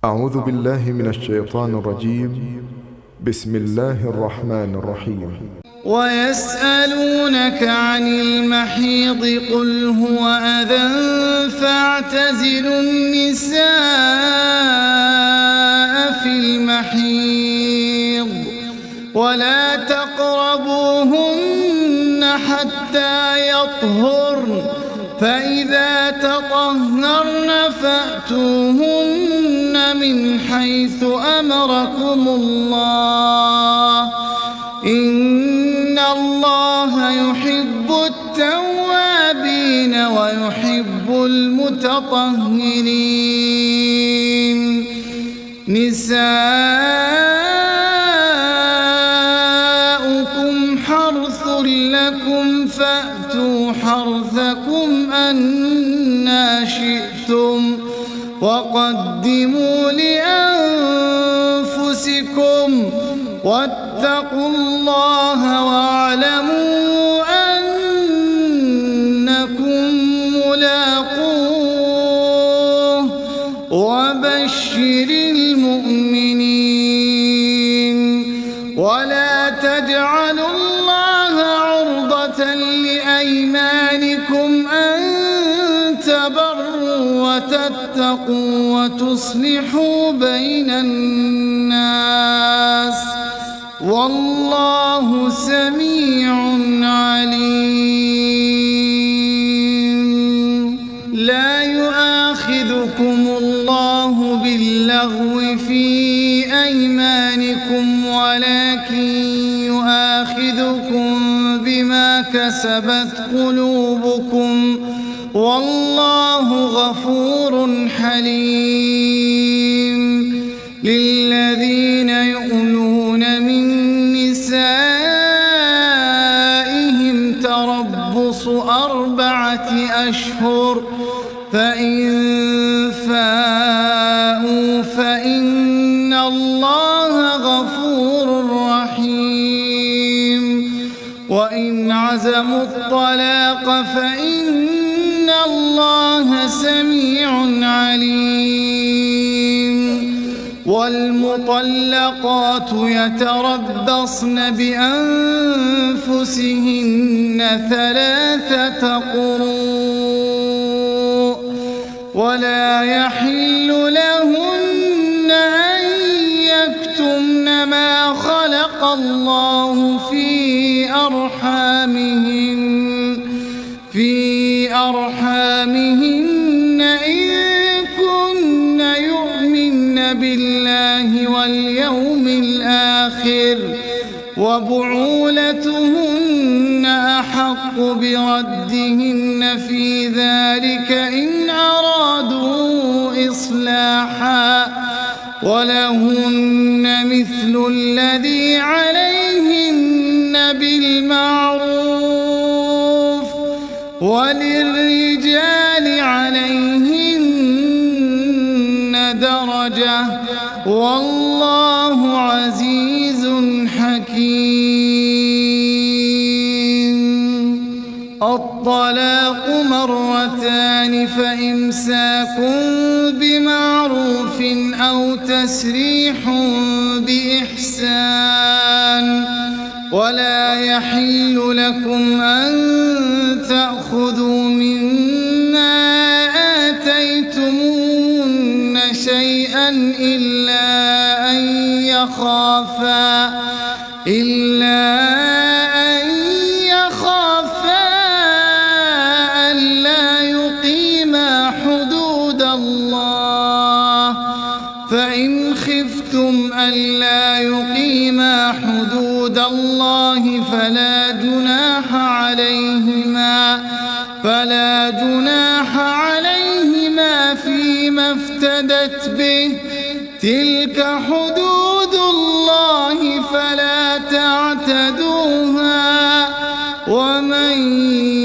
أعوذ بالله من الشيطان الرجيم. بسم الله الرحمن الرحيم. ويسألونك عن المحيض قل هو أذى فاعتزلوا النساء في المحيض ولا تقربوهن حتى يطهرن فإذا تطهرن فأتوهن من حيث أمركم الله إن الله يحب التوابين ويحب المتطهرين. نساؤكم حرث لكم فأتوا حرثكم أنى شئتم وقدموا لأنفسكم واتقوا الله واعلموا أنكم ملاقوه وبشر المؤمنين. ولا تجعلوا الله عرضة لأيمانكم أن تبروا وتتقوا وتصلحوا بين الناس والله سميع عليم. لا يؤاخذكم الله باللغو في أيمانكم ولكن يؤاخذكم بما كسبت قلوبكم والله غفور حليم. للذين يؤلون من نسائهم تربص 4 أشهر فإن فاءوا فإن الله غفور رحيم. وإن عزموا الطلاق فإن الله سميع عليم. والمطلقات يتربصن بأنفسهن 3 قروء ولا يحل لهن أن يكتمن ما خلق الله في أرحامهن إن كن يؤمن بالله واليوم الآخر وبعولتهن أحق بردهن في ذلك إن أرادوا إصلاحا ولهن مثل الذي عليهن بالمعروف وللرجال عليهن درجة والله عزيز حكيم. الطلاق 2 فإمساك بمعروف أو تسريح بإحسان ولا يحل لكم أن تأخذوا مما آتيتموهن شيئا إلا أن يخافا ألا يقيما حدود الله فإن خفتم ألا يقيما حدود الله فلا جناح عليهما فيما افتدت به تلك حدود الله فلا تعتدوها ومن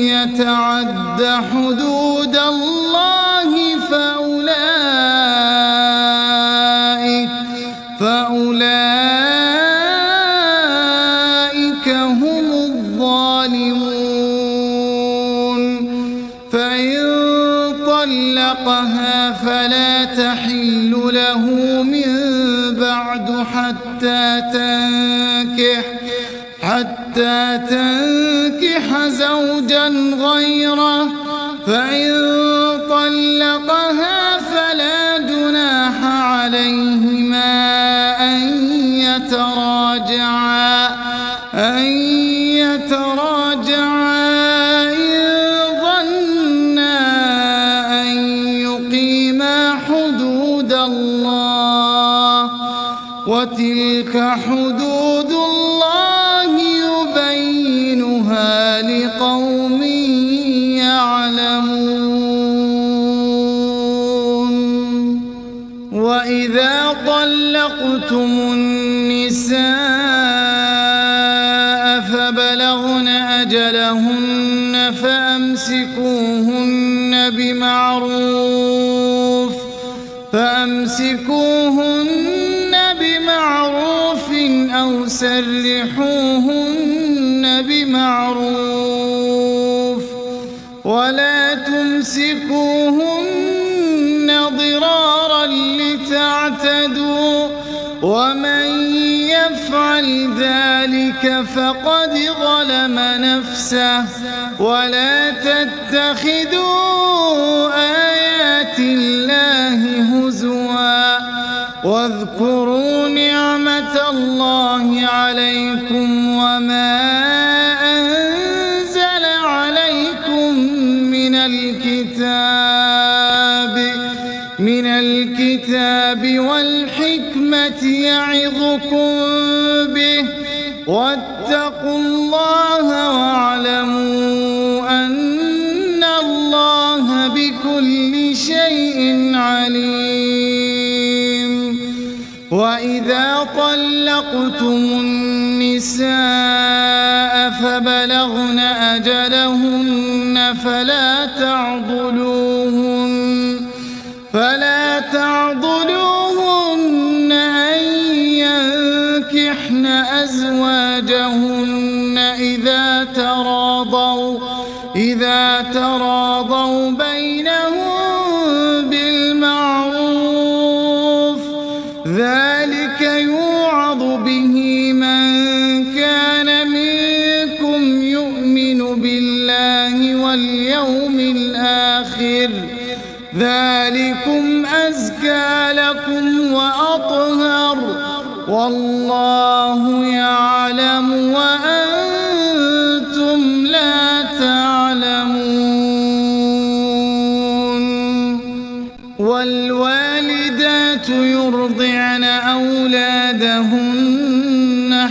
يتعد حدود الله فأولئك هم الظالمون. فإن طلقها فلا تحل له من بعد حتى تنكح زوجا غيره، فإن طلقها فلا جناح عليهما أن يتراجعا إن ظنا أن يقيما حدود الله، وتلك حدود الله يبينها لقوم يعلمون. وإذا طلقتم النساء فبلغن أجلهن فأمسكوهن بمعروف أو سرحوهن بمعروف، ولا تمسكوهن ضرارا لتعتدوا، ومن يفعل ذلك فقد ظلم نفسه. ولا تتخذوا آيات الله هزوا، واذكروا نعمة الله عليكم وما أنزل عليكم من الكتاب والحكمة يعظكم به، واتقوا الله واعلموا أن الله بكل شيء عليم. وإذا طلقتم النساء فبلغن أجلهن فلا تعضلوهن أن ينكحن أزواجهن إذا تراضوا بينهم بالمعروف، ذلك يوعظ به من كان منكم يؤمن بالله واليوم الآخر، ذلكم أزكى لكم وأطهر، والله يعلم وأنتم لا تعلمون. والوالدات يرضعن أولادهن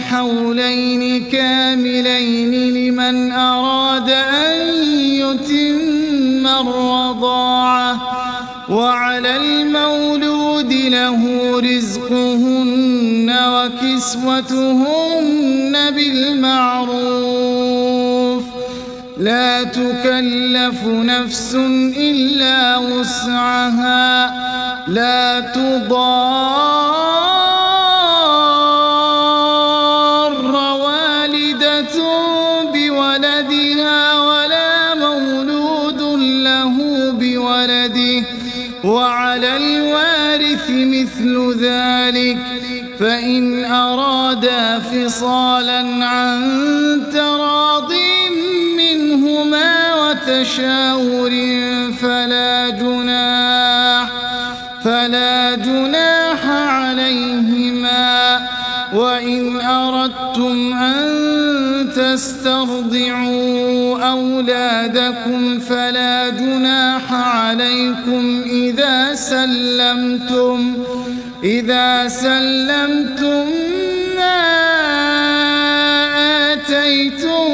حولين كاملين لمن أراد أن يتم الرضاعة، وعلى المولود له رزقهن وكسوتهن بالمعروف، لا تكلف نفس إلا وسعها، لا تضار والدة بولدها ولا مولود له بولده، وعلى الوارث مثل ذلك، فإن أرادا فصالا عن تراض منهما وتشاور فلا جناح عليهما. وإن أردتم أن تسترضعوا أولادكم فلا جناح عليكم إذا سلمتم ما آتيتم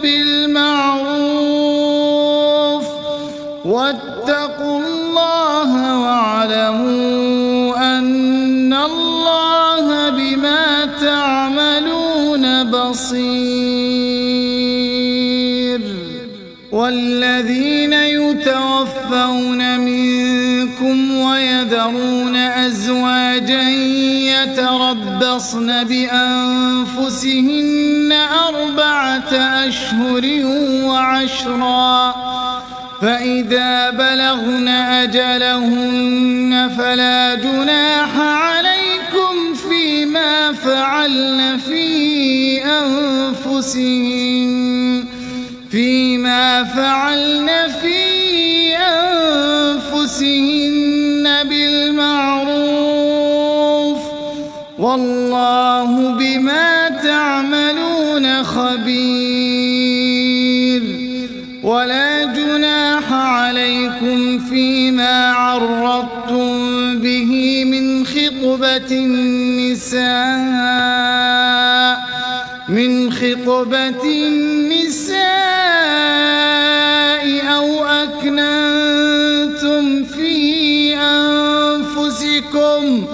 بالمعروف، واتقوا الله واعلموا أن الله بما تعملون بصير. والذين يتوفون منكم ويذرون أزواجا يتربصن بأنفسهن 4 أشهر وعشرا، فإذا بلغن أجلهن فلا جناح عليكم فيما فعلن في أنفسهن بالمعروف والله بما تعملون خبير. ولا جناح عليكم فيما عرضتم به من خطبة النساء أو أكننتم في أنفسكم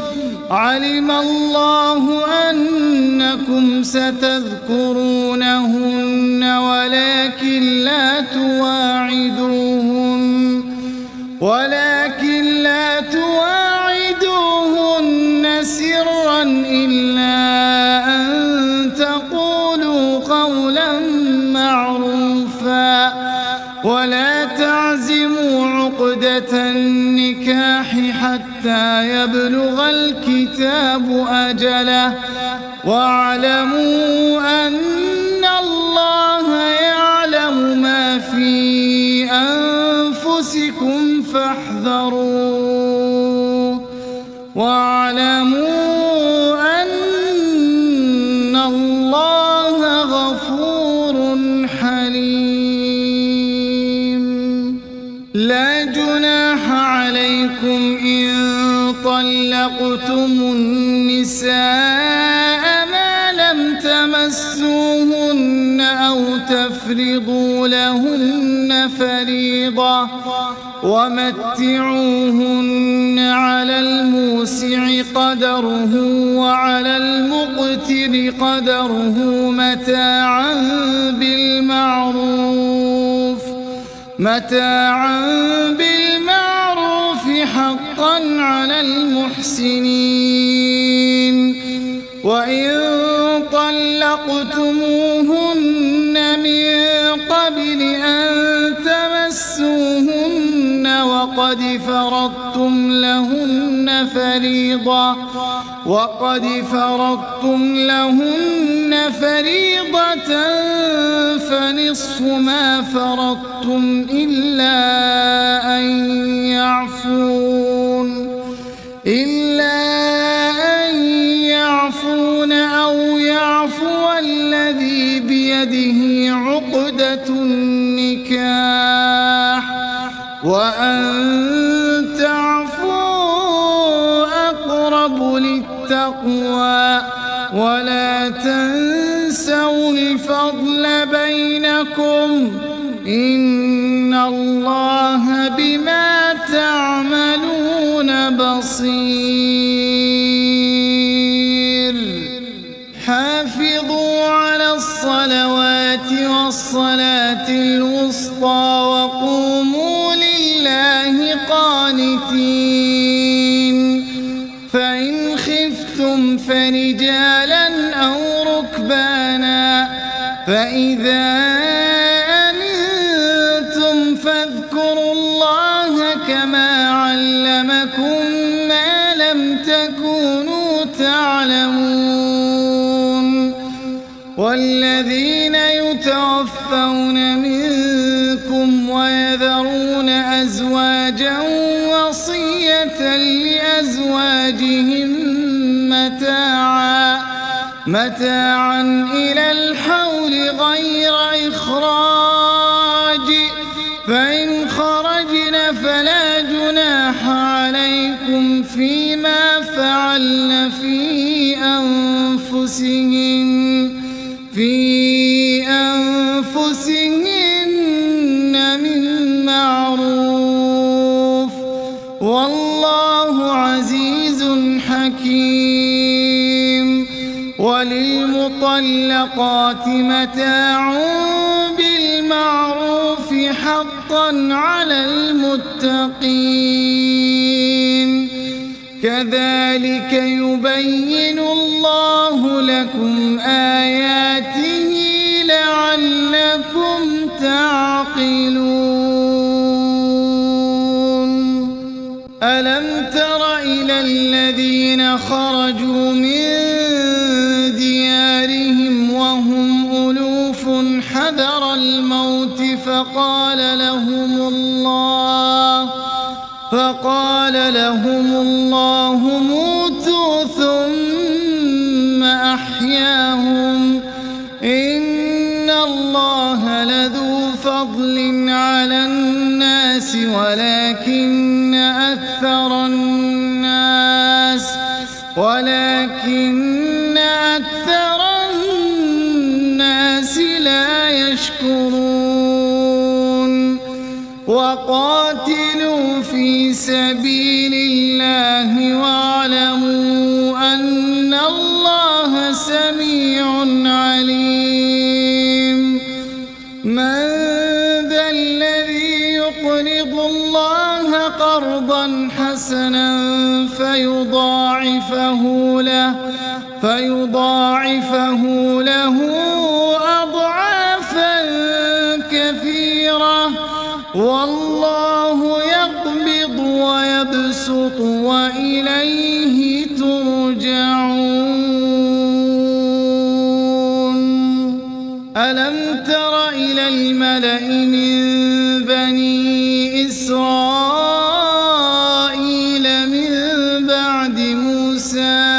علم الله أنكم ستذكرونهن ولكن لا تواعدوهن سرا إلا أن تقولوا قولا معروفا ولا تعزموا عقدة النكاح حتى يبلغ الكتاب أجله واعلموا أن الله يعلم ما في أنفسكم فاحذروه واعلموا أن الله غفور حليم. لا جناح عليكم إن طلقتم النساء ما لم تمسوهن أو تفرضوا لهن فريضة ومتعوهن على الموسع قدره وعلى المقتر قدره متاعا بالمعروف حقا على المحسنين. وإن طلقتموهن من قبل أن تمسوهن وقد فرضتم لهن فريضة فنصف ما فرضتم إلا أن يعفون أو يعفو الذي بيده عقدة النكاح وأن تعفوا أقرب للتقوى ولا تنسوا الفضل بينكم إن الله بما تعملون بصير. حافظوا على الصلوات والصلاة الوسطى وقوموا لله قانتين. فإن خفتم فرجالا أو ركبانا فإذا أمنتم فاذكروا الله كما علمكم ما لم تكونوا تعلمون. والذين يتوفون منكم ويذرون أزواجا وصية لأزواجهم متاعا إلى الحول غير إخراج فإن خرجن فلا جناح عليكم فيما فعلن في أنفسهن من معروف والله عزيز حكيم. وللمطلقات متاع بالمعروف حقا على المتقين. كذلك يبين الله لكم آياته لعلكم تعقلون. الذين خرجوا من ديارهم وهم ألوف حذر الموت فقال لهم الله موتوا ثم أحياهم إن الله لذو فضل على الناس ولكن أكثر الناس لا يشكرون وقاتلوا في سبيل الله واعلموا أن الله سميع عليم من ذا الذي يقرض الله قرضا حسنا فيضاعفه له أضعافا كثيرة والله يقبض ويبسط وإليه ترجعون ألم تر إلى الملأ من بني إسرائيل من بعد موسى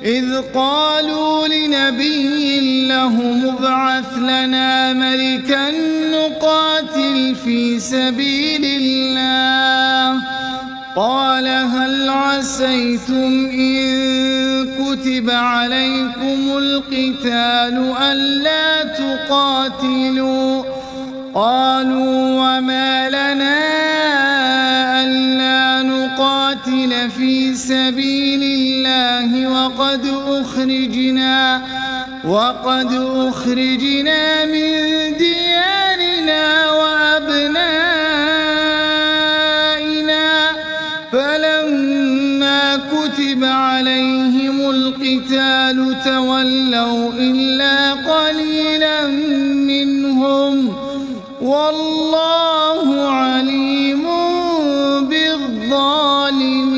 إذ قالوا لنبي لهم ابعث لنا ملكا نقاتل في سبيل الله قال هل عسيتم إن كتب عليكم القتال ألا تقاتلوا قالوا وما لنا ألا نقاتل في سبيل الله وقد أخرجنا من ديارنا وأبنائنا فلما كتب عليهم القتال تولوا إلا قليلا منهم والله عليم بالظالمين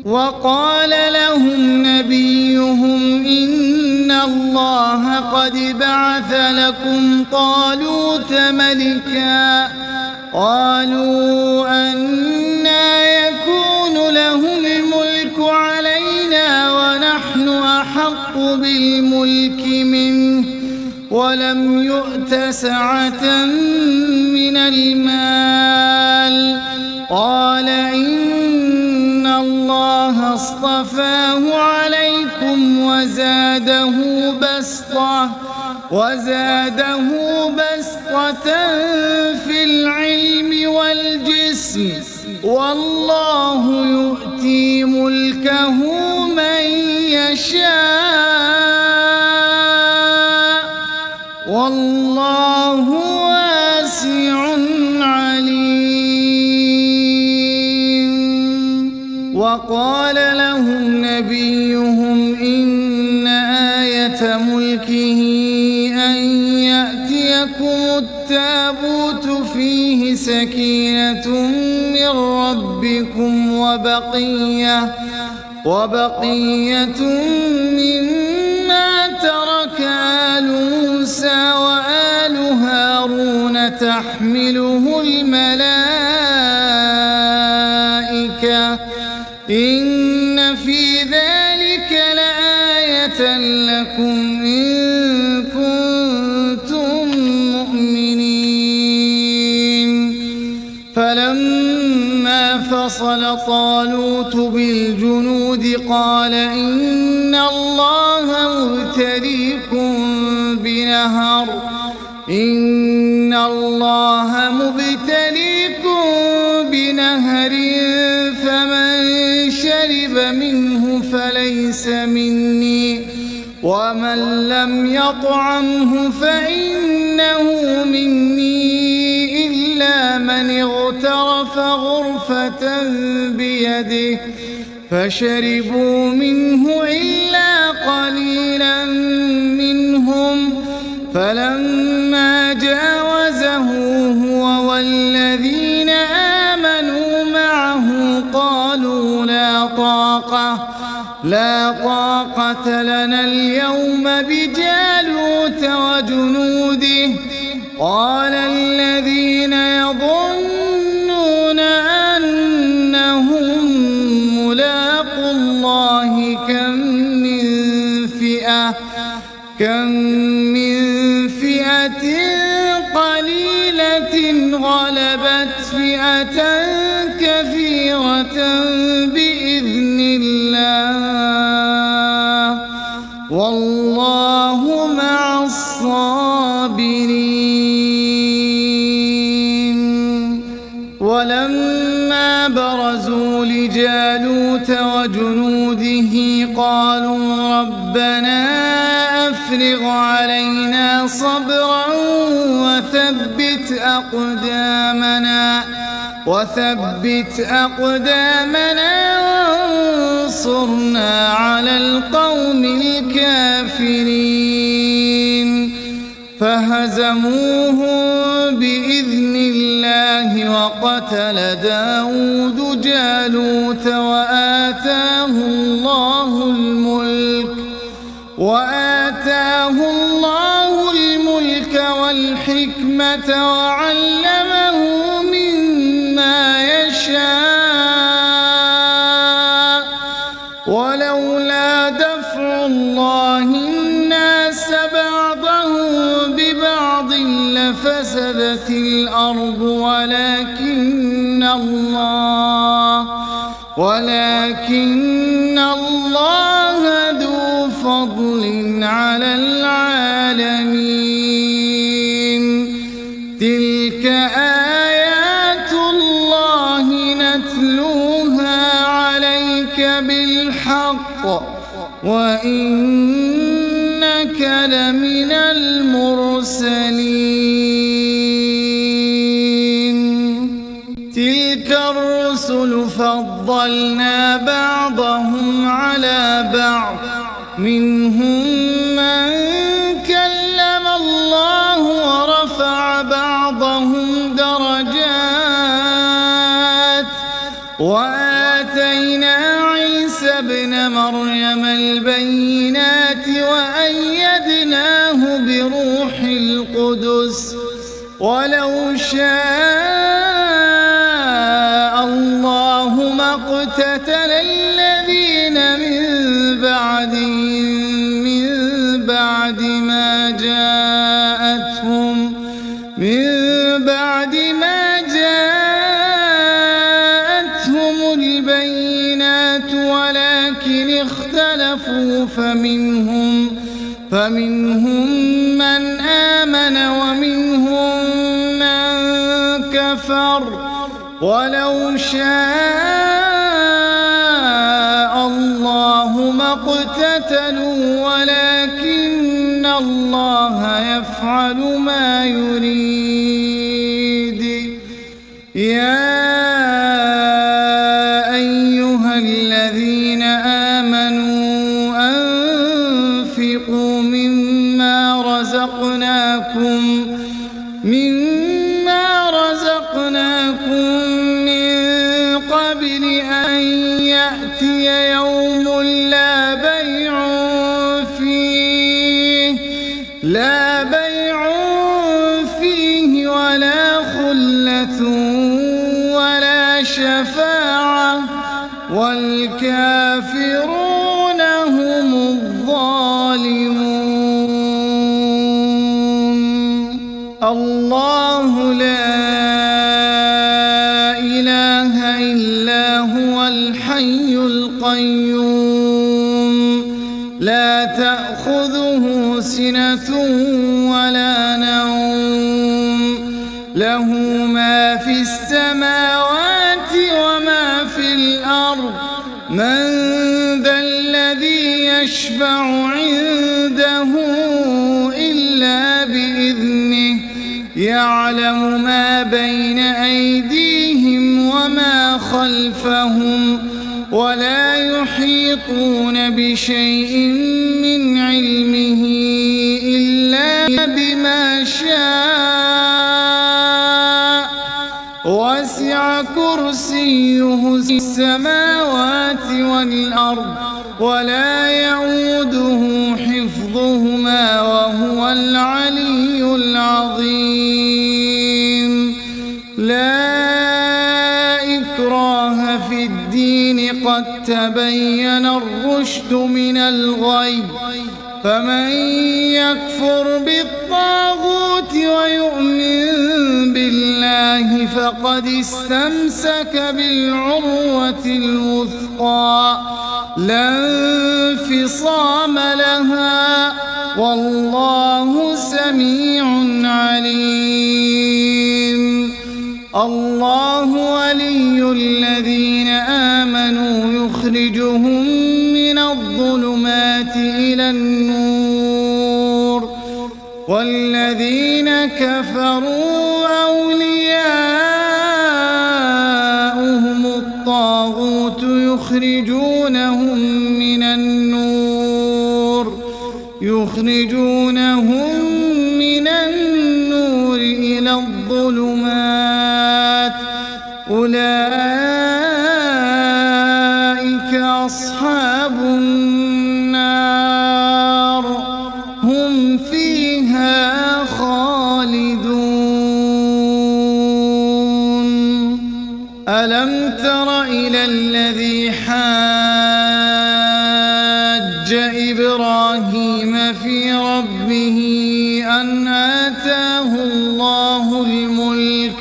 وقال لهم نبيهم إن الله قد بعث لكم طالوت ملكا قالوا أنى يكون له الملك علينا ونحن أحق بالملك منه ولم يؤت سعة من المال قال إن الله اصطفاه عليكم وزاده بسطة في العلم والجسم والله يؤتي ملكه من يشاء والله واسع عليم وقال لهم نبيهم إن آية ملكه أن يأتيكم التابوت فيه سكينة من ربكم وبقية مما ترك آل موسى وآل هارون تحمله الملائكة إن في ذلك لآية لكم إن كنتم مؤمنين فلما فصل طالوت بالجنود قال إن الله مبتليكم بنهر فمن شرب منه فليس مني ومن لم يطعمه فإنه مني إلا من اغترف غرفة بيده فشربوا منه إلا قليلا منهم فلما جاوزه لا طاقة لنا اليوم بجالوت وجنوده. قال الذين يظنون أنهم ملاقو الله كم من فئة قليلة غلبت فئة كثيرة بإذن الله والله مع الصابرين. ولما برزوا لجالوت وجنوده قالوا ربنا أفرغ علينا صبرا وثبت أقدامنا وانصرنا على القوم الكافرين. فهزموهم بإذن الله وقتل داود جالوت وآتاه الله الملك والحكمة وعلمه مما يشاء. ولولا دفع الله الناس بعضهم ببعض لفسدت الأرض ولكن الله ذو فضل على العالمين. تلك آيات الله نتلوها عليك بالحق وإنك لمن المرسلين. تلك الرسل فضلنا بعضهم على بعض منهم من كلم الله ورفع بعضهم درجات وآتينا عيسى ابن مريم البينات وأيدناه بروح القدس. ولو شاء الله ما اقتتل الذين من بعد ما جاءتهم البينات ولكن اختلفوا فمنهم من آمن ومنهم من كفر. ولو شاء الله ما اقتتلوا ولكن الله يفعل ما يريد. يا أيها الذين آمنوا أنفقوا مما رزقناكم من قبل أن يأتي يوم لا بيع فيه ولا خلة ولا شفاعة والكافرون هم الظالمون. الله لا إله إلا هو الحي القيوم لا تأخذه سنة ولا نوم له ما في السماوات وما في الأرض. من ذا الذي يشفع عنده إلا بإذنه يعلم ما بين أيديهم وما خلفهم ولا يحيطون بشيء من علمه إلا بما شاء. وسع كرسيه السماوات والأرض ولا يؤوده حفظهما وهو العلي العظيم. لا إكراه في الدين قد تبين الرشد من الغي، فمن يكفر بالطاغوت ويؤمن بالله فقد استمسك بالعروة الوثقى لا انفصام لها، والله سميع عليم. الله ولي الذين آمنوا يخرجهم من الظلمات إلى النور، والذين كفروا أولياؤهم الطاغوت يخرجونهم من النور إلى الظلمات، أولئك أصحاب النار هم فيها خالدون. ألم تر إلى الذي حاج إبراهيم في ربه أن آتاه الله الملك،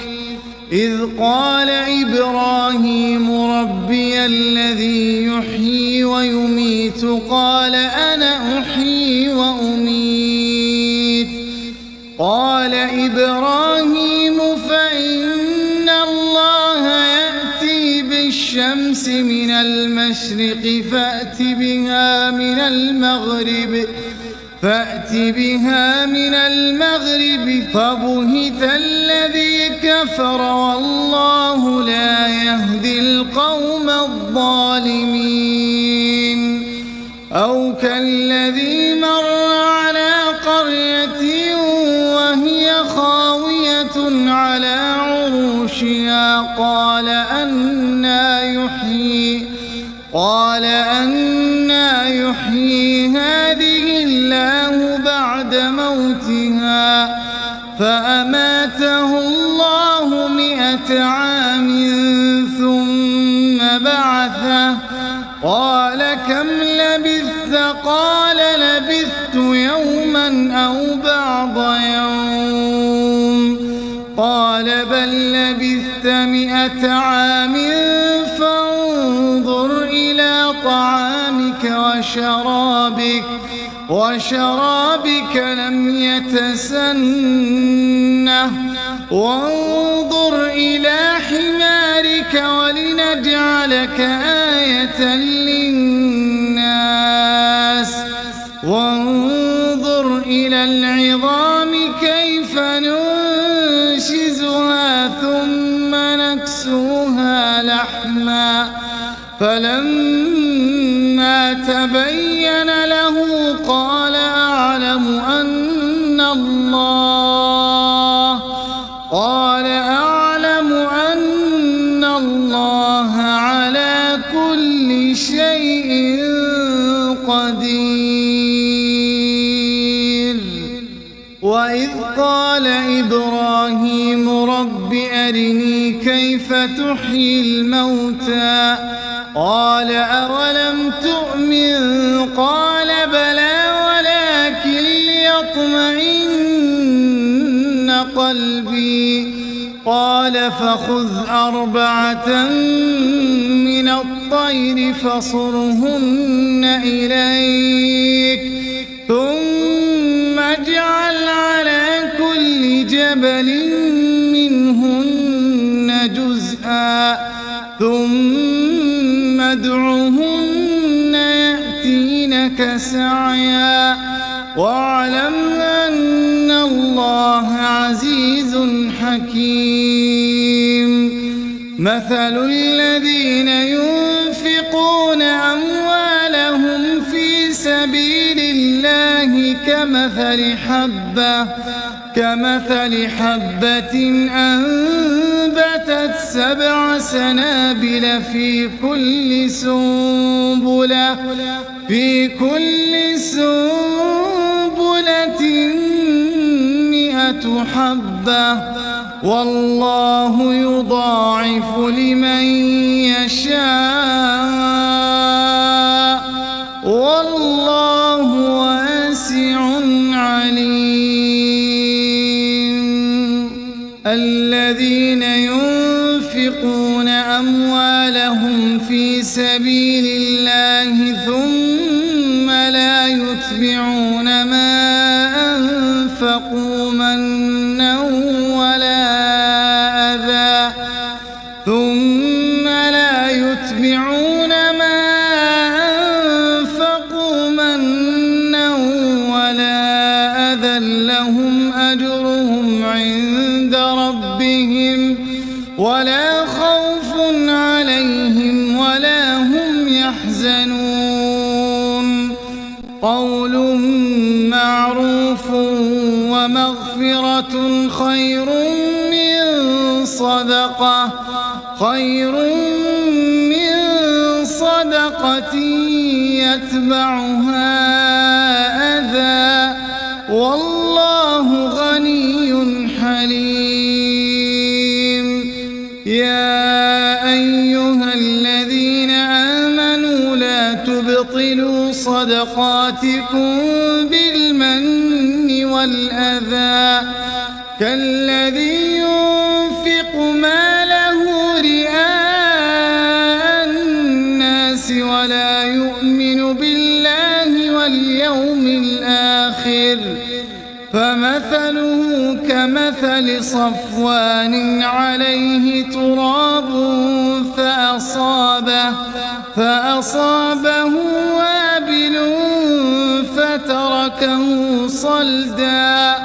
إذ قال إبراهيم ربي الذي يحيي ويميت قال أنا أحيي وأميت. قال إبراهيم فإن الله يأتي بالشمس من المشرق فأت بها من المغرب فبهت الذي كفر والله لا يهدي القوم الظالمين. أو كالذي مر على قرية وهي خاوية على عروشها قال أنى يحيي هذه الله بعد موتها، فأماته الله 100 عام ثم بعثه، قال كم لبثت؟ قال لبثت يوما أو بعض يوم، قال بل لبثت 100 عام فانظر إلى طعامك وشرابك لم يتسنه، وانظر إلى حمارك ولنجعلك آية للناس، وانظر إلى العظام كيف ننشزها ثم نكسوها لحما، فلما تبين له قال أعلم أن الله على كل شيء قدير. وإذ قال إبراهيم رب أرني كيف تحيي الموتى، قال أولم تؤمن؟ قال بلى ولكن ليطمئن قلبي. قال فخذ 4 من الطير فصرهن إليك، ثم اجعل على كل جبل منهن جزءا، ثم ادعهن يأتينك سعيا، واعلم أن الله عزيز حكيم. مثل الذين ينفقون أموالهم في سبيل الله كمثل حبة أنبتت فآتت 7 سنابل في كل سنبلة 100 حبة والله يضاعف لمن يشاء والله واسع عليم. الذين ينفقون أموالهم في سبيل الله ثم لا يتبعون ما أنفقوا منا ولا أذى لهم أجرهم عند ربهم ولا خوف عليهم ولا هم يحزنون. قول معروف ومغفرة خير من صدقة يتبعها أذى والله غني حليم. يا أيها الذين آمنوا لا تبطلوا صدقاتكم بالمن والأذى كالذي ينفق ماله رئاء الناس ولا يؤمن بالله واليوم الآخر فمثله كمثل صفوان عليه تراب فأصابه وابل فتركه صلدا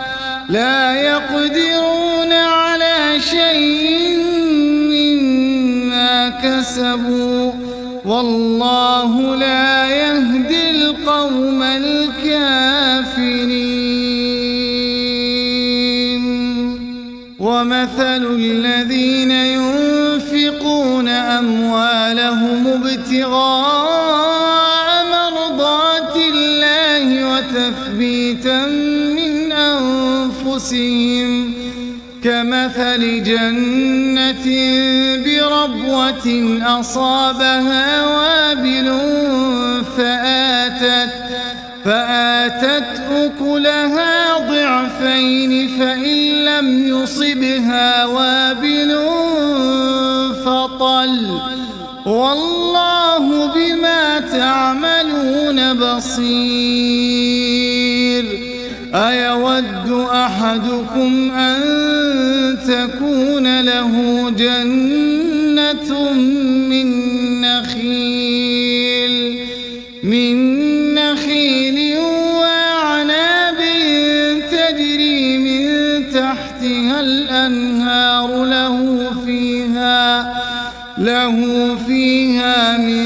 لا يقدرون على شيء مما كسبوا والله لا يهدي القوم الكافرين. ومثل الذين ينفقون أموالهم ابتغاء مرضات الله وتثبيتا من أنفسهم كمثل جنة بربوة أصابها وابل فآتت أكلها ضعفين فإن لم يصبها وابل فطل والله بما تعملون بصير. أيود أحدكم أن تكون له جنة من نخيل وأعناب تجري من تحتها الأنهار له فيها من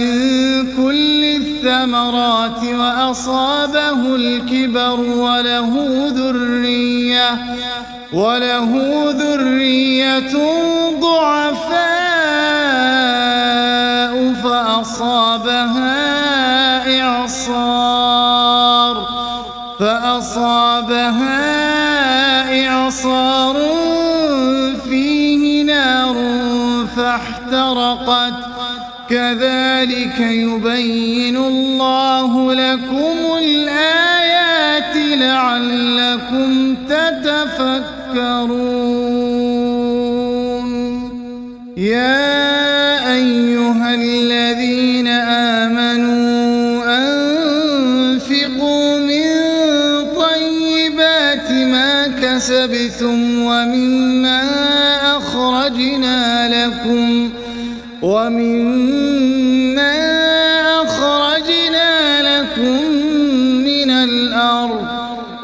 كل الثمرات وأصابه الكبر وله ذرية ضعفاء فأصابها إعصار فيه نار فاحترقت كذلك يبين الله لكم الآيات لعلكم تتفكرون. يا أيها الذين آمنوا أنفقوا من طيبات ما كسبتم ومما أخرجنا لكم من الأرض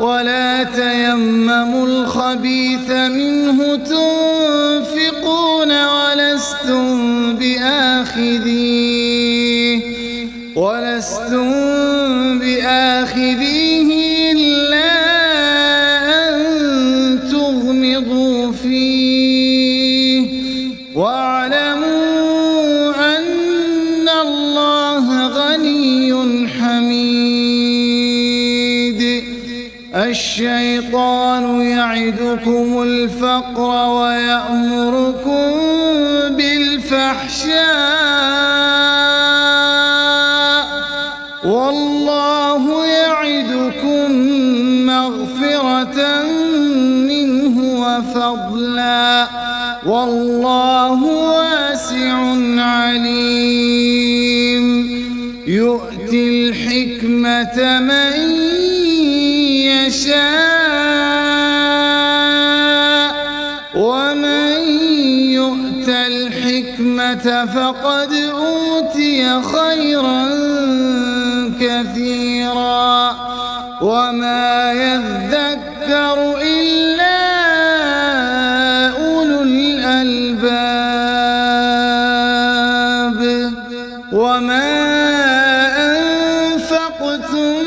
ولا تيمموا الخبيث منه تنفقون ولستم بآخذيه إلا أن تغمضوا فيه الشيطان يعدكم الفقر ويأمركم بالفحشاء والله يعدكم مغفرة منه وفضلا والله واسع عليم يؤتي الحكمة من يشاء ومن يؤت الحكمة فقد أوتي خيرا كثيرا وما يذكر إلا أولو الألباب وما أنفقتم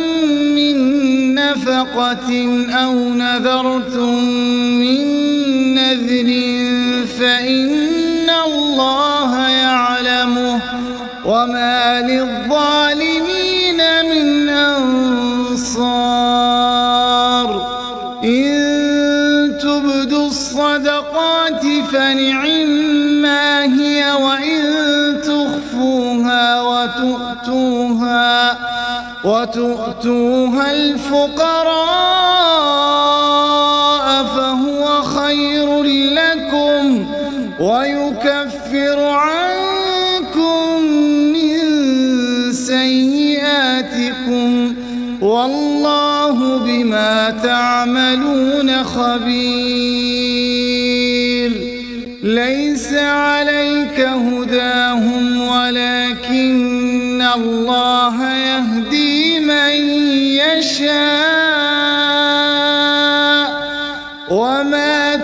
من نفقة أو نذرتم من نذر فإن الله يعلمه وما للظالمين من أنصار إن تبدوا الصدقات فنعما هي وإن تخفوها وتؤتوها الفقراء فهو خير لكم ويكفر عنكم من سيئاتكم والله بما تعملون خبير ليس عليك هداهم ولكن الله يهدي من يشاء وما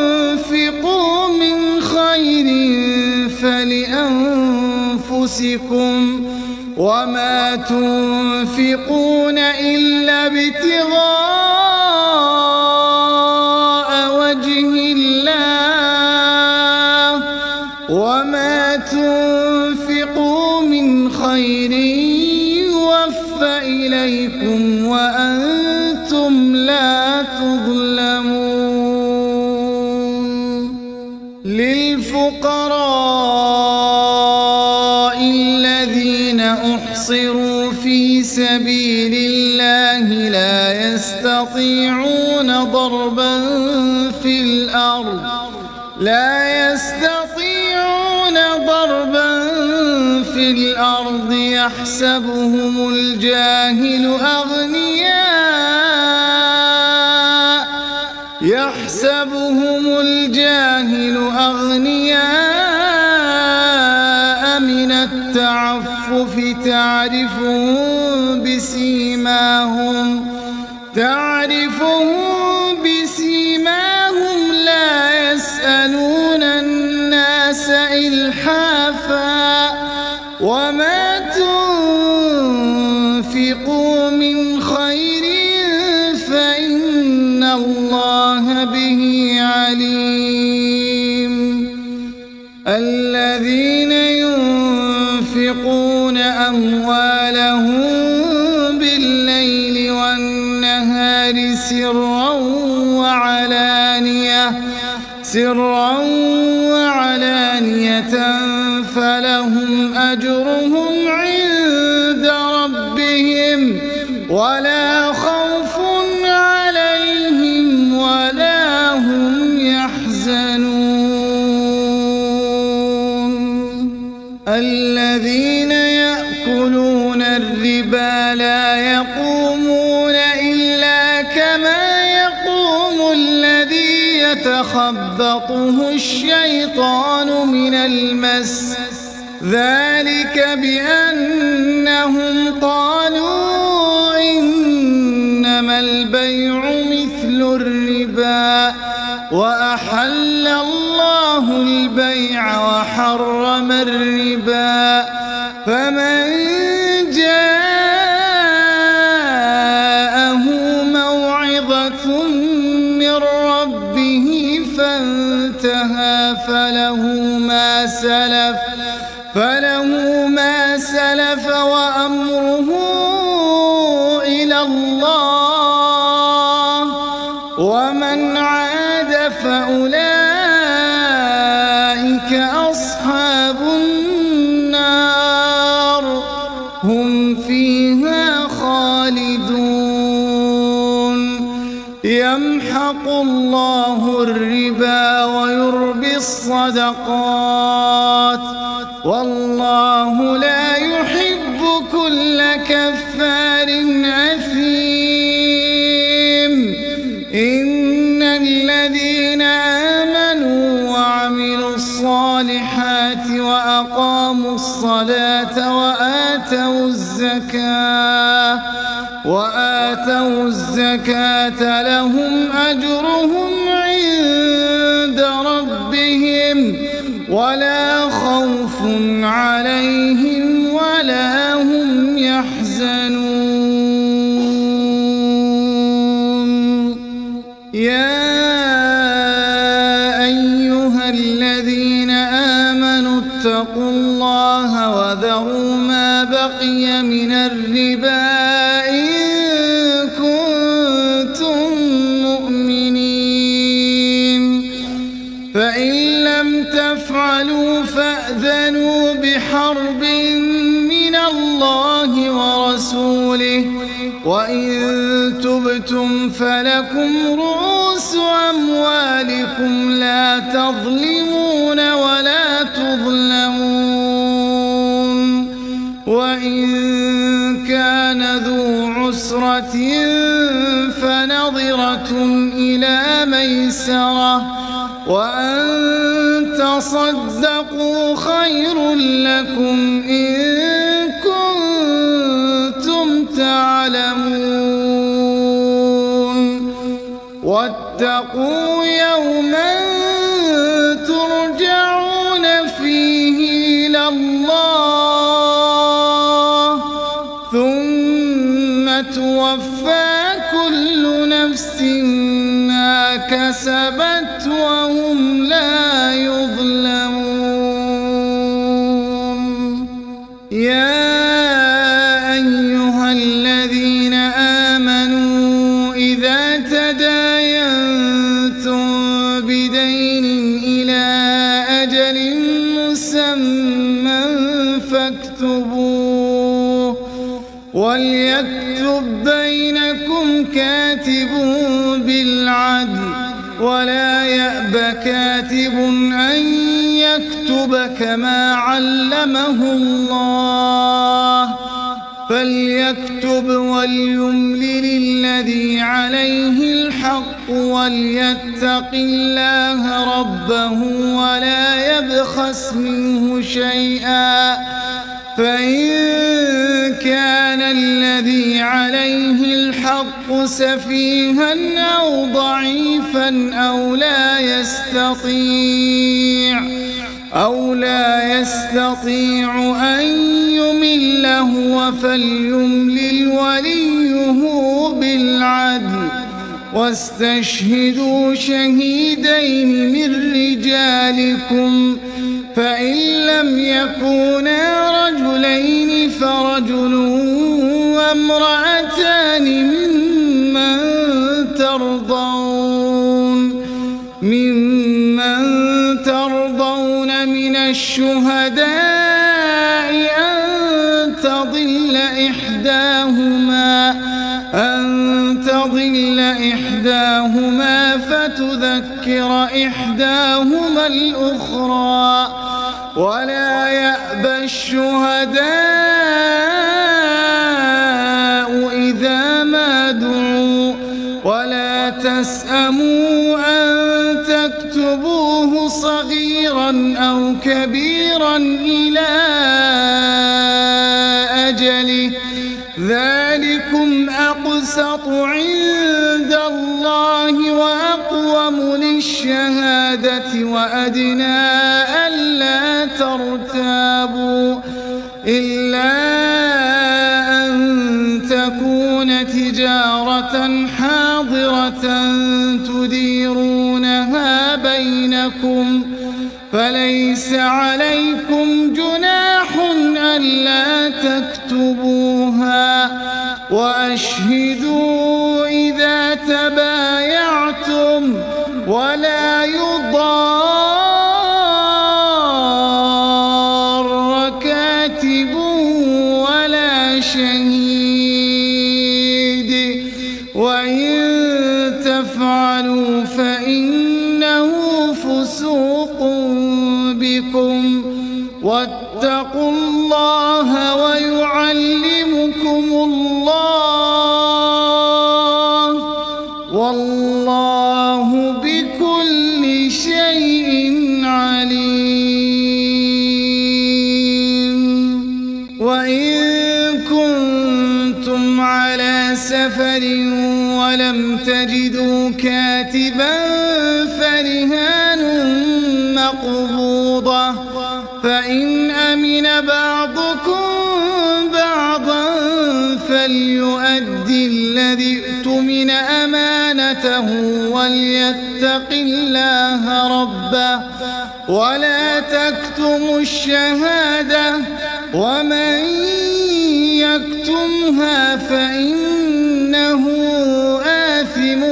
تنفقوا من خير فلأنفسكم وما تنفقون إلا ابتغاء وجه الله وما تنفقوا من خير يوفى إليكم وأنتم لا تظلمون للفقراء الذين أحصروا في سبيل الله لا يستطيعون ضربا في الأرض يحسبهم الجاهل أغنياء من التعفف تعرفهم بسيماهم لا يسألون الناس إلحافا وما تنفقوا من خير فإن الله به عليم الذين ينفقون أموالهم بالليل والنهار سرا وعلانية فلهم أجرهم عند ربهم ولا خوف عليهم ولا هم يحزنون الذين يأكلون الربا لا يقومون إلا كما يقوم الذي يتخبطه الشيطان من المس ذلك بأنهم قالوا إنما البيع مثل الربا وأحل الله البيع وحرم الربا فمن جاءه موعظة من ربه فانتهى فله ما سلف وأمره إلى الله ويربي الصدقات والله لا يحب كل كفار أثيم. إن الذين آمنوا وعملوا الصالحات وأقاموا الصلاة وآتوا الزكاة لهم أجرهم عند ربهم ولا خوف عليهم ولا هم يحزنون. يا أيها الذين آمنوا اتقوا الله وذروا ما بقي من الربا إن كنتم مؤمنين، فإن لم تفعلوا فأذنوا بحرب من الله ورسوله، وإن تبتم فلكم رؤوس أموالكم لا تظلمون ولا تظلمون. وإن كان ذو عسرة فنظرة إلى ميسرة، وأن تصدقوا خير لكم إن كنتم تعلمون. واتقوا يوما ترجعون فيه إلى الله ثم توفى كل نفس ما كسبت وهم لا يظلمون. يا أيها الذين آمنوا إذا تداينتم بدين إلى أجل مسمى فاكتبوه، وليكتب بينكم كاتب بالعدل ولا يأب كاتب أن يكتب كما علمه الله، فليكتب وليملل الذي عليه الحق وليتق الله ربه ولا يبخس منه شيئا، فإن كان الذي عليه الحق سفيها أو ضعيفا أو لا يستطيع أن يمل هو فليملل وليه بالعدل، واستشهدوا شهيدين من رجالكم، فإن لم يكونا رجلين فرجل وامرأتان ممن ترضون من الشهداء أن تضل إحداهما فتذكر إحداهما الأخرى، ولا يأبى الشهداء إذا ما دعوا، ولا تسأموا أن تكتبوه صغيرا أو كبيرا إلى أجله، ذلكم أقسط عند الله وأقوم للشهادة وأدنى ألا ترتابوا، إلا أن تكون تجارة حاضرة تديرونها بينكم، فليس عليكم جناح ألا تكتبوها، وأشهدوا إذا تبايعتم، ولا يضار كاتب ولا شهيد، وإن تفعلوا فإنه فسوق فسوق بكم واتقوا الله ويعلمكم الله والله بكل شيء عليم. وإن كنتم على سفر ولم تجدوا كاتبا فرهان مقبوضة فإن أمن بعضكم بعضا فليؤدي الذي اؤتمن أمانته وليتق الله ربه ولا تكتموا الشهادة ومن يكتمها فإنه آثم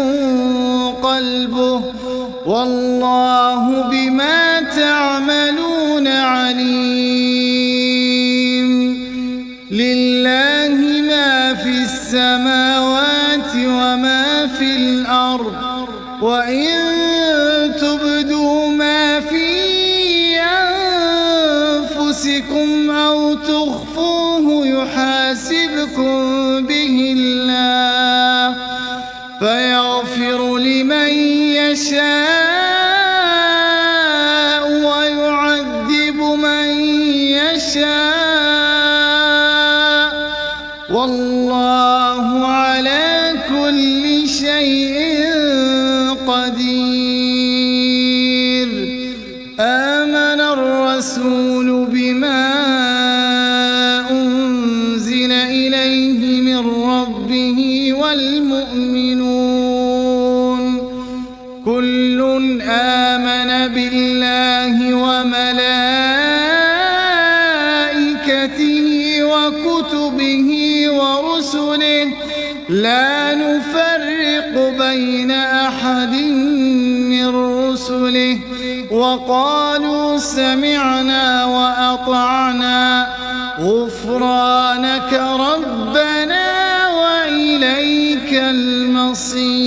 قلبه والله بما تعملون عليم. لله ما في السماوات وما في الأرض وإن تبدوا ما في أنفسكم أو تخفوه يحاسبكم به الله فيغفر لمن يشاء ويعذب من يشاء والله على كل شيء قدير. آمن الرسول بما أنزل إليه من ربه والمؤمنون كل آمن بالله وملائكته وكتبه ورسله لا نفرق بين أحد من رسله وقالوا سمعنا وأطعنا غفرانك ربنا وإليك المصير.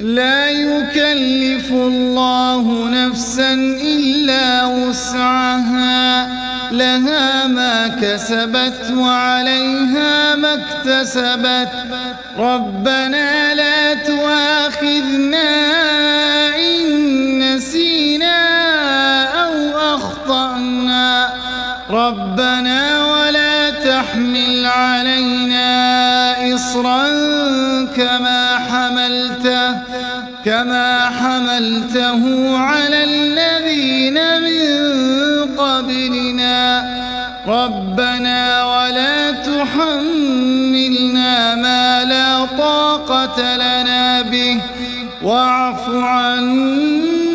لا يكلف الله نفسا إلا وسعها لها ما كسبت وعليها ما اكتسبت ربنا لا تؤاخذنا إن نسينا أو أخطأنا ربنا ولا تحمل علينا إصرا كما حملته على الذين من قبلنا ربنا ولا تحملنا ما لا طاقة لنا به واعف عنا